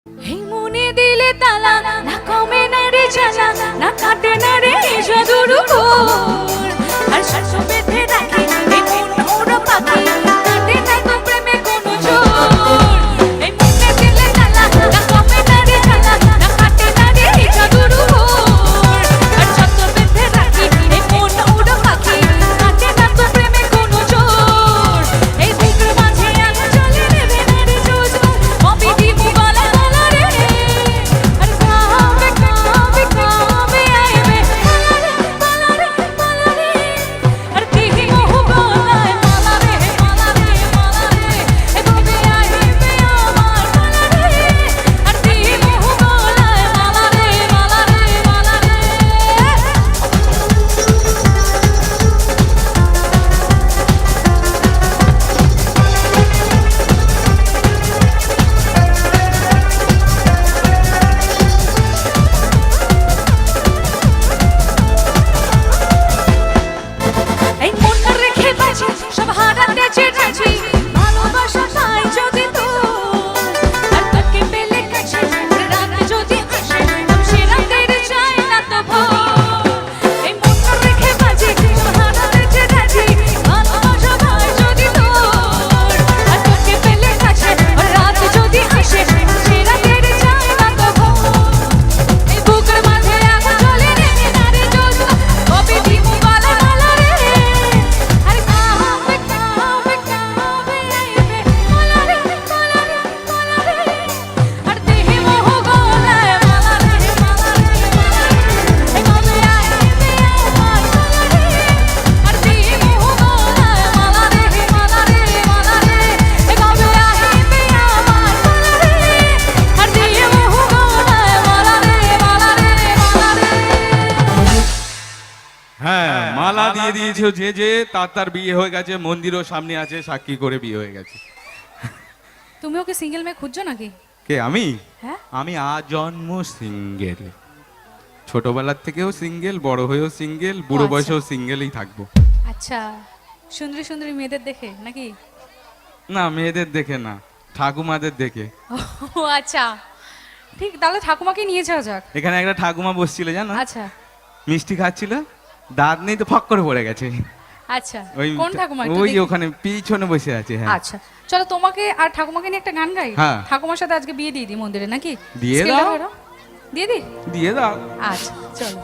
এই মনে দিলে তালা না কমে না রে জ্বালা না কাটে না রে জাদুর ঘোর আর শ্বাস বেঁধে রাখি এই মন ওরা পাখি কাটে না তো প্রেমে কোনো জোর এই মনে দিলে তালা না কমে না রে জ্বালা না কাটে না রে জাদুর ঘোর আর শ্বাস বেঁধে রাখি এই মন ওরা পাখি কাটে না তো প্রেমে কোনো জোর এই বুকের মাঝে আলো জ্বলে নেবে না রে জোজো কবি দিব গলা গলা রে আর কাবে কাবে কাবে আইবে মালা রে মালা রে আর দিহি মোহ গলায় মালা রে মালা রে মালা রে এ কবে আইবে আমার মালা রে আর দিহি মোহ গলায় মালা রে মালা রে মালা রে এই মনটা রেখে বাঁচি সব হারাতে চেয়েছি ভালোবাসা পাই যদি তোর আর তোকে পেলে কাছে রাত যদি আসে সে রাতের চাই না তো ভোর এই মনটা রেখে বাঁচি সব হারাতে চেয়েছি ভালোবাসা পাই যদি তোর আর তোকে পেলে কাছে রাত যদি আসে সে রাতের চাই না তো ভোর এই বুকের মাঝে আগুন জ্বলে রে নারে জোজো কবি দিব গলা গলা রে আর কাবে কাবে কাবে আইবে মালা রে মালা রে মালা রে আর দেহে মোহ গলায় মালা রে মালা রে মালা রে এ কবে আইবে আমার মালা রে আর দেহে মোহ গলায় মালা রে মালা রে মালা রে এ কবে আইবে আমার মালা রে আর দেহে মোহ গলায় মালা রে মালা রে মালা রে হ্যাঁ, মালা দিয়ে দিয়েছো যে যে তার বিয়ে হয়ে গেছে, মন্দিরও সামনে আছে, সাক্ষী করে বিয়ে হয়ে গেছে। তুমি ওকে সিঙ্গেল মেয়ে খুঁজছো নাকি? কে আমি? হ্যাঁ আমি আজন্ম সিঙ্গেল, ছোটবেলার থেকেও সিঙ্গেল, বড় হয়েও সিঙ্গেল, বুড়ো আচ্ছা। বয়সেও সিঙ্গেলই থাকবো। আচ্ছা, সুন্দরী সুন্দরী মেয়েদের দেখে নাকি? না, মেয়েদের দেখে না, ঠাকুমাদের দেখে। ও আচ্ছা, ঠিক, তাহলে ঠাকুমাকে নিয়ে যাওয়া যাক। এখানে একটা ঠাকুমা বসছিল জানো, আচ্ছা মিষ্টি খাচ্ছিল, দাঁত নেই তো ফক করে পড়ে গেছে। আচ্ছা, ওই কোন ঠাকুমা? একটু ওই দেখি। ওখানে পিছনে বসে আছে। হ্যাঁ, আচ্ছা, চলো তোমাকে আর ঠাকুমাকে নিয়ে একটা গান গাই। হ্যাঁ। ঠাকুমার সাথে আজকে বিয়ে দিয়ে দিই মন্দিরে নাকি? দিয়ে স্কেলটা দাও। ধরো। দিয়ে দিই? দিয়ে দাও। আচ্ছা চলো।